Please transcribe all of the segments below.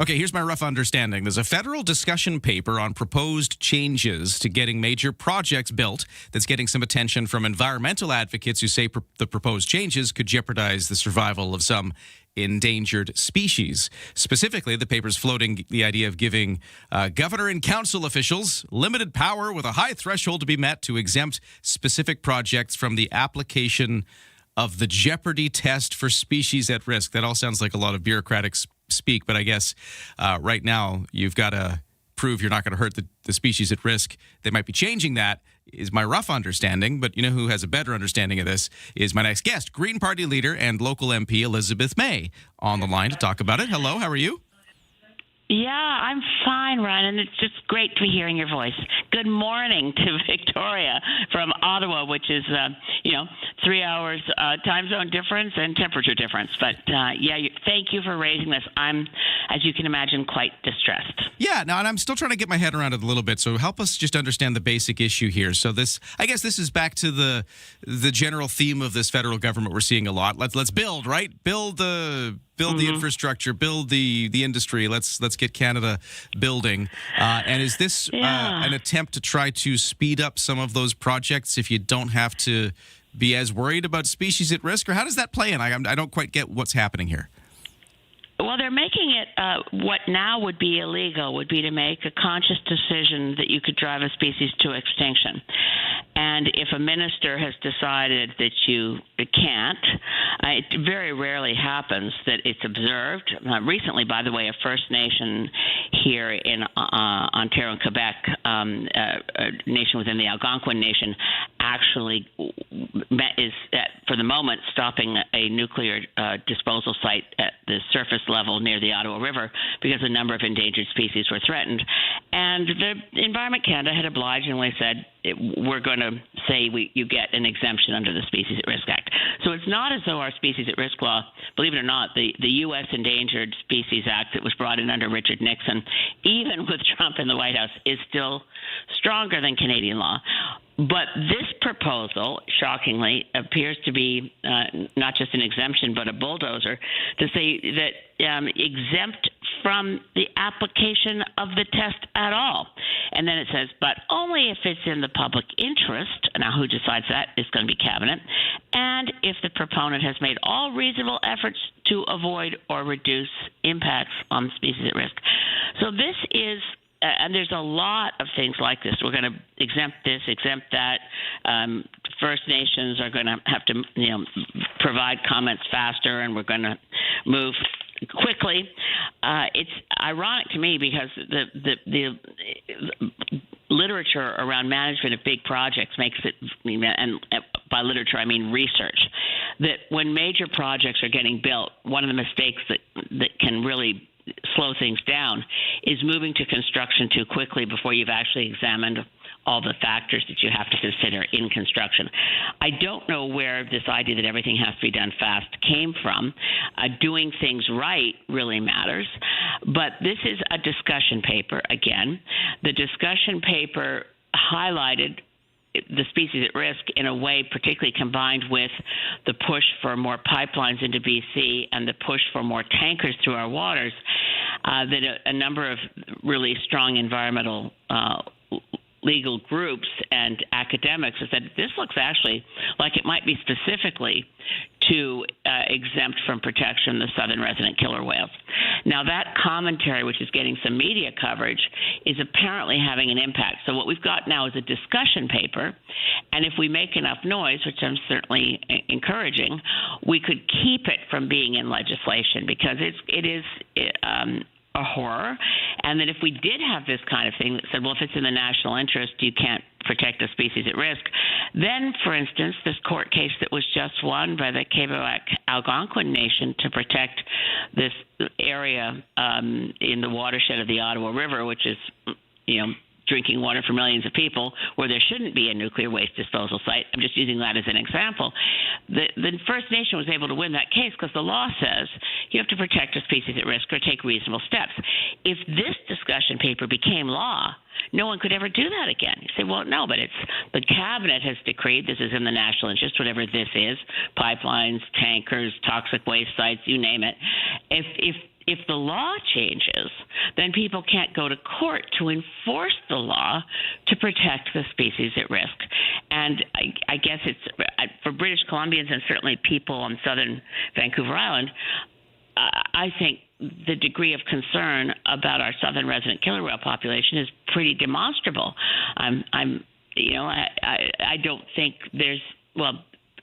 Okay, here's my rough understanding. There's a federal discussion paper on proposed changes to getting major projects built that's getting some attention from environmental advocates who say the proposed changes could jeopardize the survival of some endangered species. Specifically, the paper's floating the idea of giving governor and council officials limited power with a high threshold to be met to exempt specific projects from the application of the jeopardy test for species at risk. That all sounds like a lot of bureaucratic speak, but I guess right now you've got to prove you're not going to hurt the species at risk. They might be changing that, is my rough understanding, but you know who has a better understanding of this is my next guest, Green Party leader and local MP Elizabeth May, on the line to talk about it. Hello, how are you? Yeah, I'm fine, Ron, and it's just great to be hearing your voice. Good morning to Victoria from Ottawa, which is, 3 hours time zone difference and temperature difference. But, thank you for raising this. I'm, as you can imagine, quite distressed. Yeah, no, and I'm still trying to get my head around it a little bit, so help us just understand the basic issue here. So I guess this is back to the general theme of this federal government we're seeing a lot. Let's build, right? Build the infrastructure, build the industry. Let's get Canada building. And is this an attempt to try to speed up some of those projects if you don't have to be as worried about species at risk? Or how does that play in? I don't quite get what's happening here. Well, they're making it what now would be illegal would be to make a conscious decision that you could drive a species to extinction. And if a minister has decided that you can't, it very rarely happens that it's observed. Recently, by the way, a First Nation here in Ontario and Quebec, a nation within the Algonquin Nation, actually is, for the moment, stopping a nuclear disposal site at the surface level near the Ottawa River because a number of endangered species were threatened. And the Environment Canada had obligingly said, we're going to say you get an exemption under the Species at Risk Act. So it's not as though our Species at Risk law, believe it or not, the U.S. Endangered Species Act that was brought in under Richard Nixon, even with Trump in the White House, is still stronger than Canadian law. But this proposal, shockingly, appears to be not just an exemption, but a bulldozer to say that exempt from the application of the test at all. And then it says, but only if it's in the public interest. Now, who decides that is going to be Cabinet. And if the proponent has made all reasonable efforts to avoid or reduce impacts on species at risk. So this is and there's a lot of things like this. We're going to exempt this, exempt that. First Nations are going to have to, provide comments faster, and we're going to move quickly. It's ironic to me because the literature around management of big projects makes it, and by literature I mean research, that when major projects are getting built, one of the mistakes that can really slow things down is moving to construction too quickly before you've actually examined all the factors that you have to consider in construction. I don't know where this idea that everything has to be done fast came from. Doing things right really matters. But this is a discussion paper again. The discussion paper highlighted the species at risk in a way particularly combined with the push for more pipelines into BC and the push for more tankers through our waters, that a number of really strong environmental legal groups and academics have said this looks actually like it might be specifically to exempt from protection the southern resident killer whales. Now, that commentary, which is getting some media coverage, is apparently having an impact. So what we've got now is a discussion paper, and if we make enough noise, which I'm certainly encouraging, we could keep it from being in legislation because it is a horror, and that if we did have this kind of thing that said, well, if it's in the national interest, you can't protect a species at risk, then, for instance, this court case that was just won by the Quebec Algonquin Nation to protect this area in the watershed of the Ottawa River, which is, drinking water for millions of people, where there shouldn't be a nuclear waste disposal site. I'm just using that as an example. The First Nation was able to win that case because the law says you have to protect a species at risk or take reasonable steps. If this discussion paper became law, no one could ever do that again. You say, well, no, but it's the Cabinet has decreed this is in the national interest, whatever this is, pipelines, tankers, toxic waste sites, you name it. If if the law changes, then people can't go to court to enforce the law to protect the species at risk. And I guess it's for British Columbians and certainly people on southern Vancouver Island, I think the degree of concern about our southern resident killer whale population is pretty demonstrable. I don't think there's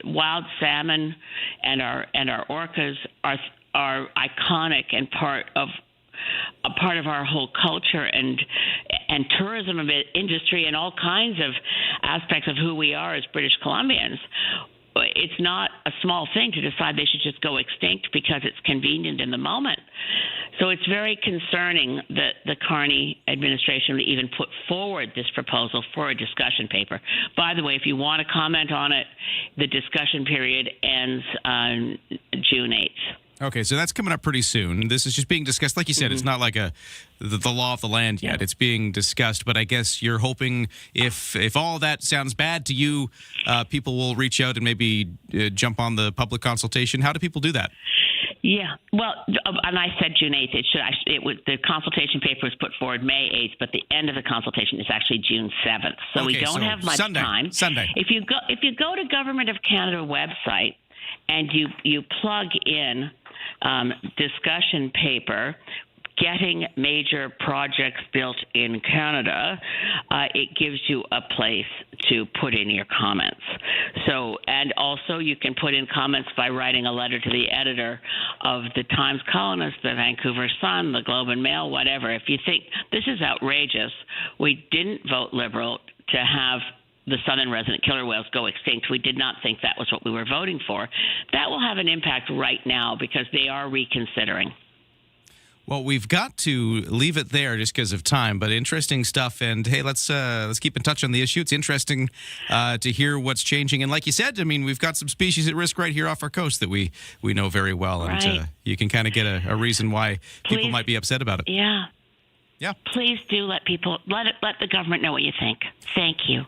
wild salmon and our orcas are iconic and part of our whole culture and tourism industry and all kinds of aspects of who we are as British Columbians. It's not a small thing to decide they should just go extinct because it's convenient in the moment. So it's very concerning that the Carney administration would even put forward this proposal for a discussion paper. By the way, if you want to comment on it, the discussion period ends on June 8th. Okay, so that's coming up pretty soon. This is just being discussed. Like you said, It's not like the law of the land yet. It's being discussed, but I guess you're hoping if all that sounds bad to you, people will reach out and maybe jump on the public consultation. How do people do that? Yeah, well, and I said June 8th. The consultation paper was put forward May 8th, but the end of the consultation is actually June 7th. So we don't have much time. Sunday. If you go to Government of Canada website and you plug in discussion paper, getting major projects built in Canada, it gives you a place to put in your comments. So, and also you can put in comments by writing a letter to the editor of the Times Colonist, the Vancouver Sun, the Globe and Mail, whatever. If you think this is outrageous, we didn't vote Liberal to have the southern resident killer whales go extinct. We did not think that was what we were voting for. That will have an impact right now because they are reconsidering. Well, we've got to leave it there just because of time, but interesting stuff. And hey, let's keep in touch on the issue. It's interesting to hear what's changing. And like you said, I mean, we've got some species at risk right here off our coast that we know very well. Right. And you can kind of get a reason why people might be upset about it. Yeah. Yeah. Please do let the government know what you think. Thank you.